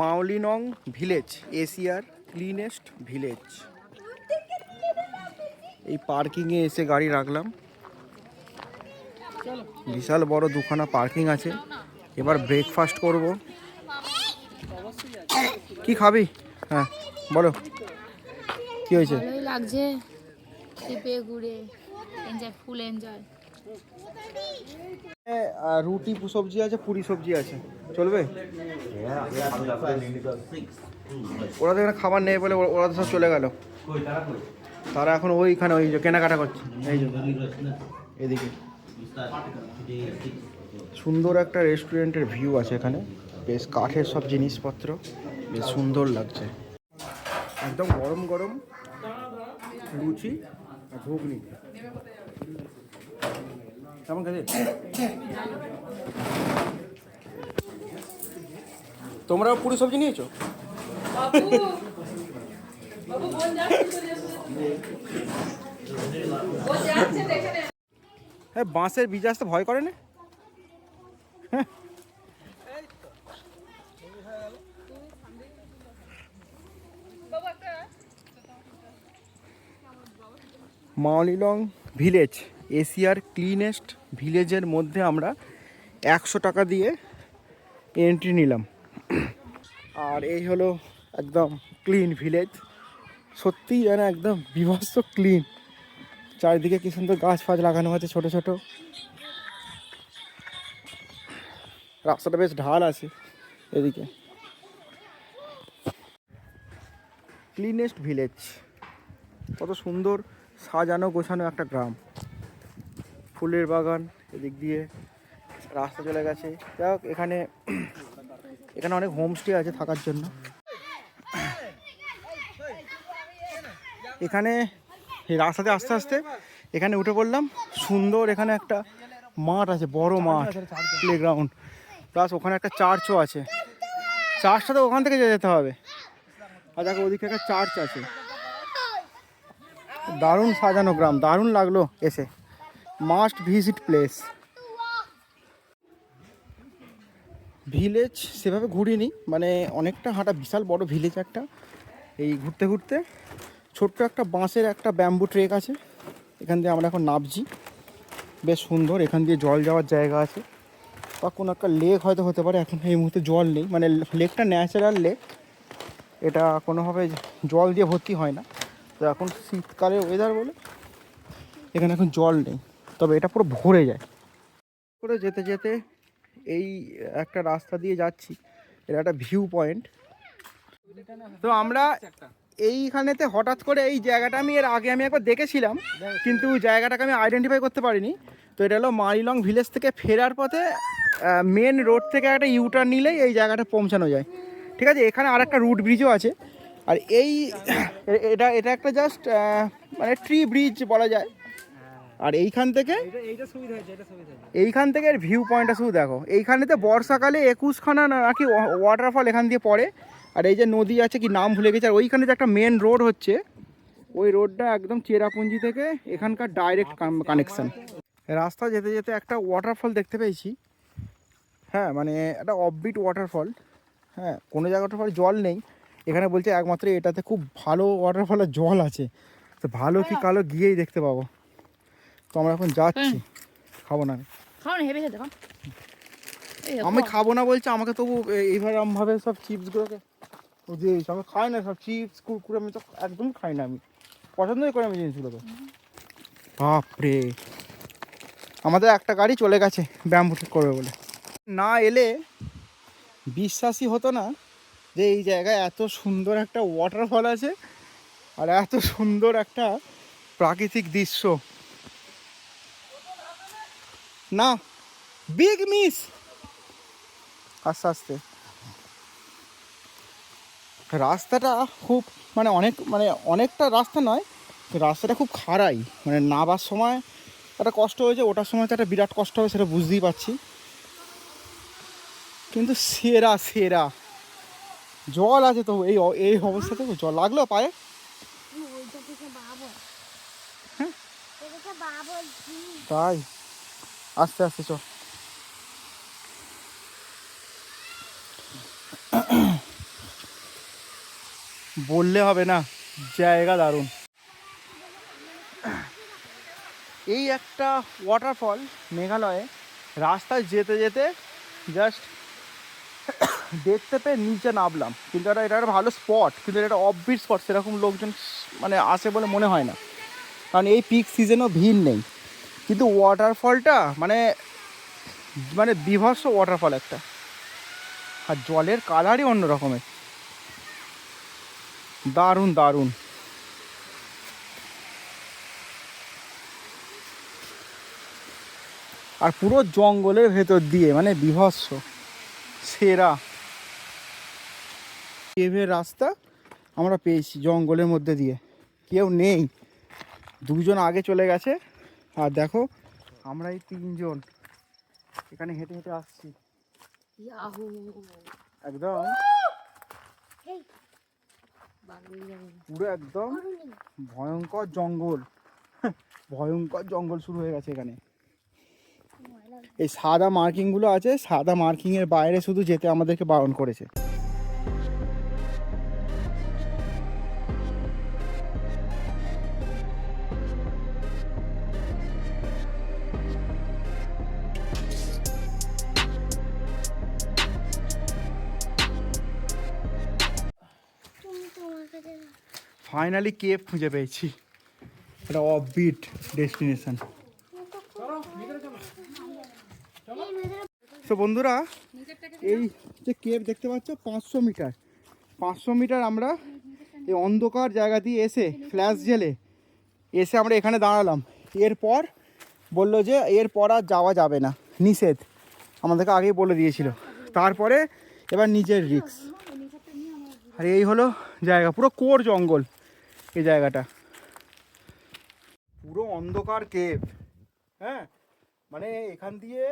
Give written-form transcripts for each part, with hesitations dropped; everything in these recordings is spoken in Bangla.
মাওলিনং ভিলেজ, এশিয়ার ক্লিনেস্ট ভিলেজ। এই পার্কিংয়ে এসে গাড়ি রাখলাম, বিশাল বড় দুখানা পার্কিং আছে। এবার ব্রেকফাস্ট করব। কি খাবি? হ্যাঁ বলো, কি হয়েছে? ভালোই লাগছে ট্রিপে ঘুরে, এনজয়, ফুল এনজয়। রুটি সবজি আছে, পুরি সবজি আছে, চলবে? ওরা তো এখানে খাবার নেই বলে ওরা তো সব চলে গেল। তারা এখন ওইখানে ওই যে কেনাকাটা করছে। এই যে এদিকে সুন্দর একটা রেস্টুরেন্টের ভিউ আছে এখানে, বেশ কাঠের সব জিনিসপত্র, বেশ সুন্দর লাগছে। একদম গরম গরম লুচি আর ঘুগনি। কেমন খেতে? তোমরাও পুরি সবজি নিয়েছো? হ্যাঁ, বাঁশের বীজ আসতে ভয় করে না? মাওলিনং ভিলেজ, এশিয়ার ক্লিনেস্ট ভিলেজের মধ্যে আমরা 100 টাকা দিয়ে এন্ট্রি নিলাম। আর এই হলো একদম ক্লিন ভিলেজ, সত্যিই যেন একদম বিভৎস ক্লিন। চারিদিকে কি সুন্দর গাছ ফাছ লাগানো আছে ছোট ছোট। রাস্তাটা বেশ ঢাল আছে এদিকে। ক্লিনেস্ট ভিলেজ, কত সুন্দর সাজানো গোছানো একটা গ্রাম, ফুলের বাগান, এদিক দিয়ে রাস্তা চলে গেছে। যাই হোক, এখানে অনেক হোমস্টে আছে থাকার জন্য। এখানে এই রাস্তাতে আস্তে আস্তে এখানে উঠে পড়লাম। সুন্দর এখানে একটা মাঠ আছে, বড় মাঠ, প্লেগ্রাউন্ড, প্লাস ওখানে একটা চার্চও আছে। চার্চটা তো ওখান থেকে যেতে হবে। আর দেখো ওদিকে একটা চার্চ আছে। দারুণ সাজানো গ্রাম, দারুণ লাগলো এসে, মাস্ট ভিজিট প্লেস। ভিলেজ সেভাবে ঘুরিনি, মানে অনেকটা হাঁটা, বিশাল বড় ভিলেজ একটা। এই ঘুরতে ঘুরতে ছোট্ট একটা বাঁশের একটা ব্যাম্বু ট্রেক আছে, এখান দিয়ে আমরা এখন নামছি। বেশ সুন্দর, এখান দিয়ে জল যাওয়ার জায়গা আছে, বা কোনো একটা লেক হয়তো হতে পারে। এখন এই মুহূর্তে জল নেই, মানে লেকটা ন্যাচারাল লেক, এটা কোনোভাবে জল দিয়ে ভর্তি হয় না। তো এখন শীতকালের ওয়েদার বলে এখানে এখন জল নেই, তবে এটা পুরো ভরে যায়। করে যেতে যেতে এই একটা রাস্তা দিয়ে যাচ্ছি, এটা একটা ভিউ পয়েন্ট। তো আমরা এইখানেতে হঠাৎ করে এই জায়গাটা আমি এর আগে একবার দেখেছিলাম, কিন্তু জায়গাটাকে আমি আইডেন্টিফাই করতে পারিনি। তো এটা হলো মাওলিনং ভিলেজ থেকে ফেরার পথে মেন রোড থেকে একটা ইউটার্ন নিলেই এই জায়গাটা পৌঁছানো যায়। ঠিক আছে, এখানে আর একটা রুট ব্রিজও আছে। আর এই এটা একটা জাস্ট মানে ট্রি ব্রিজ বলা যায়। আর এইখান থেকে এর ভিউ পয়েন্টটা শুধু দেখো। এইখানেতে বর্ষাকালে 21খানা নাকি ওয়াটারফল এখান দিয়ে পড়ে। আর এই যে নদী আছে, কি নাম ভুলে গেছে। আর ওইখানে যে একটা মেন রোড হচ্ছে, ওই রোডটা একদম চেরাপুঞ্জি থেকে এখানকার ডাইরেক্ট কানেকশান। রাস্তা যেতে যেতে একটা ওয়াটারফল দেখতে পেয়েছি। হ্যাঁ, মানে একটা অফবিট ওয়াটারফল। হ্যাঁ, কোনো জায়গাটা জল নেই, এখানে বলছে একমাত্র এটাতে খুব ভালো ওয়াটারফলের জল আছে। তো ভালো কি কালো গিয়েই দেখতে পাবো। তো আমরা এখন যাচ্ছি। খাবো না আমি, খাবো না বলছে আমাকে, তবু এইভাবে সব চিপসগুলোকে দিয়েছি। আমি খাই না সব চিপস কুরকুরে, আমি তো একদম খাই না, আমি পছন্দই করি আমি জিনিসগুলোকে। বাপরে, আমাদের একটা গাড়ি চলে গেছে ব্যাম্বু ঠিক করবে বলে। না এলে বিশ্বাসই হতো না যে এই জায়গায় এত সুন্দর একটা ওয়াটারফল আছে আর এত সুন্দর একটা প্রাকৃতিক দৃশ্য। না, বিগ মিস। আস্তে আস্তে রাস্তাটা খুব অনেকটা রাস্তা নয়, রাস্তাটা খুব খাড়াই। মানে নামার সময় একটা কষ্ট হয়েছে, ওটার সময় তো একটা বিরাট কষ্ট হবে, সেটা বুঝতেই পারছি। কিন্তু সেরা সেরা জল আছে তো, এই অবস্থাতে জল লাগলো পায়ে। হ্যাঁ তাই, আস্তে আস্তে চ। বললে হবে না, জায়গা দারুণ। এই একটা ওয়াটারফল মেঘালয়ে, রাস্তায় যেতে যেতে জাস্ট দেখতে পেয়ে নিচে নামলাম। কিন্তু এটা একটা ভালো স্পট, কিন্তু এটা একটা অফবিট স্পট, সেরকম লোকজন মানে আসে বলে মনে হয় না, কারণ এই পিক সিজনেও ভিড় নেই। কিন্তু ওয়াটারফলটা মানে মানে বিভৎস ওয়াটারফল একটা, আর জলের কালারই অন্য রকমের, দারুণ দারুণ। আর পুরো জঙ্গলের ভেতর দিয়ে, মানে বিভৎস সেরা কেভের রাস্তা আমরা পেয়েছি জঙ্গলের মধ্যে দিয়ে, কেউ নেই, দুজন আগে চলে গেছে। আর দেখো আমরা এই তিনজন এখানে হেঁটে হেঁটে আসছি, একদম পুরো একদম ভয়ঙ্কর জঙ্গল, ভয়ঙ্কর জঙ্গল শুরু হয়ে গেছে এখানে। এই সাদা মার্কিংগুলো আছে, সাদা মার্কিংয়ের বাইরে শুধু যেতে আমাদেরকে বারণ করেছে। ফাইনালি কেভ খুঁজে পেয়েছি, এটা অফবিট ডেস্টিনেশন। তো বন্ধুরা, এই যে কেভ দেখতে পাচ্ছ 500 মিটার, 500 মিটার আমরা এই অন্ধকার জায়গা দিয়ে এসে ফ্ল্যাশ জেলে এসে আমরা এখানে দাঁড়ালাম। এরপর বললো যে এরপর আর যাওয়া যাবে না, নিষেধ, আমাদেরকে আগেই বলে দিয়েছিল। তারপরে এবার নিজের রিস্ক। আর এই হলো জায়গা, পুরো কোর জঙ্গল এই জায়গাটা, পুরো অন্ধকার কেভ। হ্যাঁ, মানে এখান দিয়ে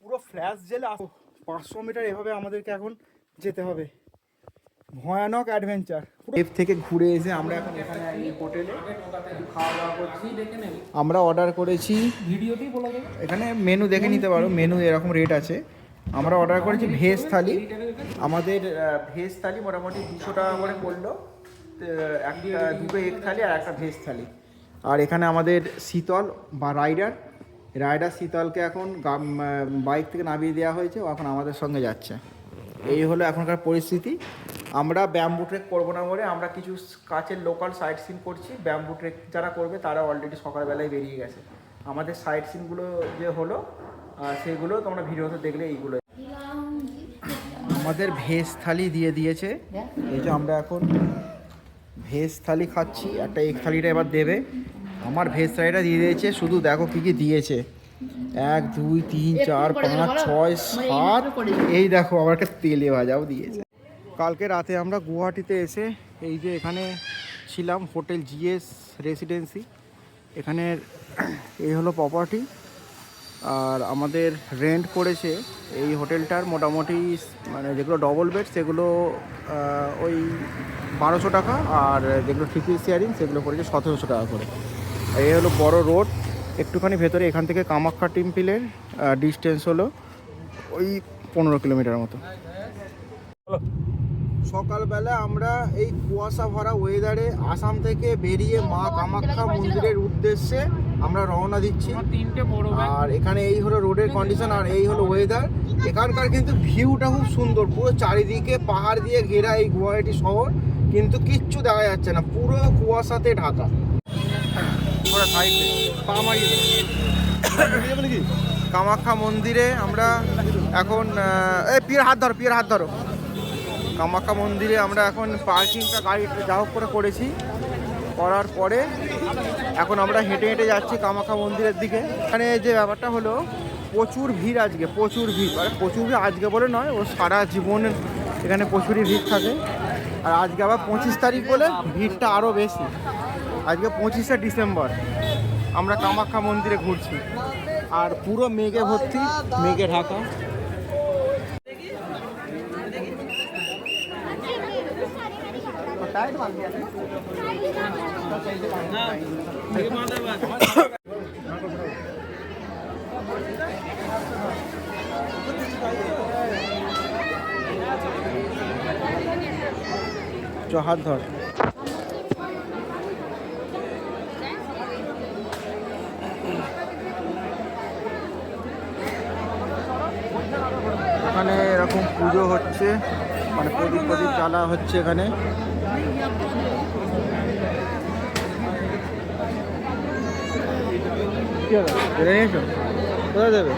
পুরো ফ্ল্যাশ জেলে 500 মিটার এভাবে আমাদেরকে এখন যেতে হবে, ভয়ানক অ্যাডভেঞ্চার। কেভ থেকে ঘুরে এসে আমরা এখন এখানে এই হোটেলে খাওয়া দাওয়া করছি। আমরা অর্ডার করেছি, এখানে মেনু দেখে নিতে পারো, মেনু এরকম রেট আছে। আমরা অর্ডার করেছি ভেজ থালি। আমাদের ভেজ থালি মোটামুটি 200 টাকা করে পড়লো, একটা দুটো এগ থালি আর একটা ভেজ থালি। আর এখানে আমাদের শীতল বা রাইডার শীতলকে এখন বাইক থেকে নামিয়ে দেওয়া হয়েছে, ও এখন আমাদের সঙ্গে যাচ্ছে। এই হলো এখনকার পরিস্থিতি। আমরা ব্যাম্বু ট্রেক করবো না বলে আমরা কিছু কাছের লোকাল সাইট সিন করছি। ব্যাম্বু ট্রেক যারা করবে তারা অলরেডি সকালবেলায় বেরিয়ে গেছে। আমাদের সাইট সিনগুলো যে হলো সেগুলো তোমরা ভিডিওতে দেখলে এইগুলো। আমাদের ভেজ থালি দিয়ে দিয়েছে, এই যে আমরা এখন ভেজ থালি খাচ্ছি, একটা এগ থালিটা এবার দেবে। আমার ভেজ থালিটা দিয়ে দিয়েছে, শুধু দেখো কী কী দিয়েছে, 1 2 3 4 5 6 7, এই দেখো আবার একটা তেলে ভাজাও দিয়েছে। কালকে রাতে আমরা গুয়াহাটিতে এসে এই যে এখানে ছিলাম, হোটেল জিএস রেসিডেন্সি, এখানের এই হলো প্রপার্টি। আর আমাদের রেন্ট পড়েছে এই হোটেলটার মোটামুটি, মানে যেগুলো ডবল বেড সেগুলো ওই 1200 টাকা, আর যেগুলো ট্রিপল শেয়ারিং সেগুলো পড়েছে 1700 টাকা করে। এই হলো বড় রোড, একটুখানি ভেতরে। এখান থেকে কামাখ্যা টেম্পলের ডিস্টেন্স হলো ওই 15 কিলোমিটার মতো। সকালবেলা আমরা এই কুয়াশা ভরা ওয়েদারে আসাম থেকে বেরিয়ে মা কামাখ্যা মন্দিরের উদ্দেশ্যে আমরা রওনা দিচ্ছি। আর এখানে এই হলো রোডের কন্ডিশন, আর এই হলো ওয়েদার। এখানকার কিন্তু ভিউটা খুব সুন্দর, পুরো চারিদিকে পাহাড় দিয়ে ঘেরা এই গুয়াহাটি শহর, কিন্তু কিচ্ছু দেখা যাচ্ছে না, পুরো কুয়াশাতে ঢাকা। কামাখ্যা মন্দিরে আমরা এখন পিয়ার হাত ধরো। কামাখ্যা মন্দিরে আমরা এখন পার্কিংটা গাড়ি যা হোক করে করেছি, করার পরে এখন আমরা হেঁটে হেঁটে যাচ্ছি কামাখ্যা মন্দিরের দিকে। এখানে যে ব্যাপারটা হলো, প্রচুর ভিড় আজকে, প্রচুর ভিড়, মানে প্রচুর ভিড় আজকে বলে নয়, ও সারা জীবন এখানে প্রচুরই ভিড় থাকে। আর আজকে আবার 25 তারিখ বলে ভিড়টা আরও বেশি। আজকে 25শে ডিসেম্বর, আমরা কামাখ্যা মন্দিরে ঘুরছি, আর পুরো মেঘে ভর্তি, মেঘে ঢাকা। হাত ধর। এখানে এরকম পুজো হচ্ছে, মানে প্রদীপ প্রদীপ জ্বালা হচ্ছে এখানে। কি হলো, বেড়ে নিয়েছো? কোথায় দেবে?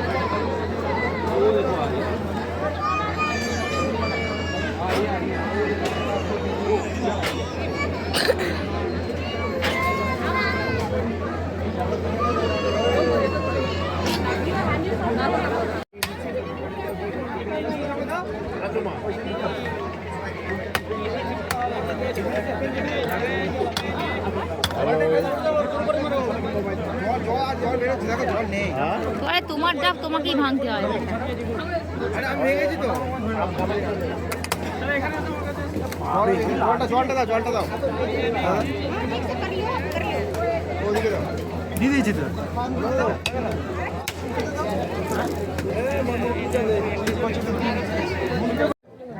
আরে তোমার ডাব তোমাকেই ভাঙতে হয়। জলটা দাও দিয়ে দিয়েছি তো।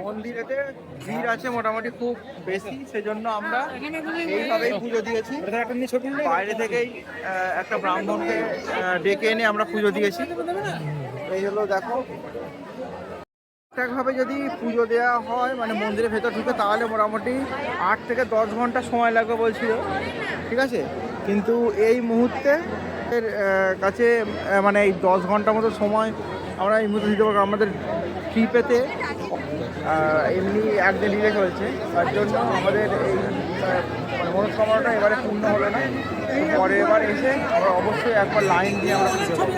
মন্দিরেতে ভিড় আছে মোটামুটি খুব বেশি, সেজন্য আমরা এইভাবেই পুজো দিয়েছি। বাইরে থেকেই একটা ব্রাহ্মণকে ডেকে এনে আমরা পুজো দিয়েছি। এই হলো দেখো, ঠিকঠাকভাবে যদি পুজো দেওয়া হয় মানে মন্দিরের ভেতর ঢুকে, তাহলে মোটামুটি 8 থেকে 10 ঘন্টা সময় লাগবে বলছিল, ঠিক আছে। কিন্তু এই মুহূর্তে কাছে মানে এই 10 ঘন্টার মতো সময় আমরা এই মুহূর্তে দিতে পারবো। আমাদের ট্রিপেতে এমনি একদিন ডিলে চলছে, তার জন্য আমাদের এই মানে মনস্কামনাটা এবারে পূর্ণ হলো না। পরের বার এসে আমরা অবশ্যই একবার লাইন দিয়ে আমরা পুজো দেবো,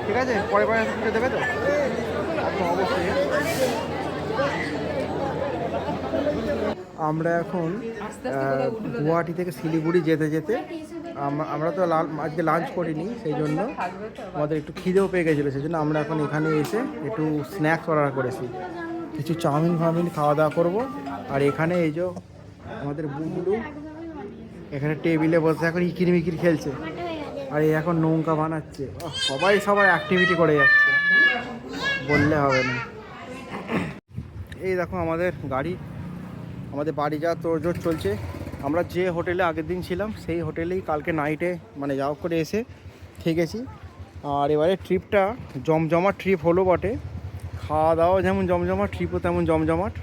ঠিক আছে। পরের বার পুজো দেবে তো একদম অবশ্যই। আমরা এখন গুয়াহাটি থেকে শিলিগুড়ি যেতে যেতে আমরা তো আজকে লাঞ্চ করিনি, সেই জন্য আমাদের একটু খিদেও পেয়ে গেছিলো, সেই জন্য আমরা এখন এখানে এসে একটু স্ন্যাক্স অর্ডার করেছি। কিছু চাউমিন ফাউমিন খাওয়া দাওয়া করবো। আর এখানে এই যে আমাদের বুবলু এখানে টেবিলে বসে এখন ইকির মিকির খেলছে, আর এই এখন নৌকা বানাচ্ছে। সবাই সবার অ্যাক্টিভিটি করে যাচ্ছে, বললে হবে না। এই দেখো আমাদের গাড়ি, আমাদের বাড়ি যাওয়ার তোড়জোড় চলছে। আমরা যে হোটেলে আগের দিন ছিলাম সেই হোটেলেই কালকে নাইটে মানে যাওয়া করে এসে থেকেছি। আর এবারে ট্রিপটা জমজমাট ট্রিপ হলো বটে, খাওয়া দাওয়া যেমন জমজমাট, ট্রিপও তেমন জমজমাট।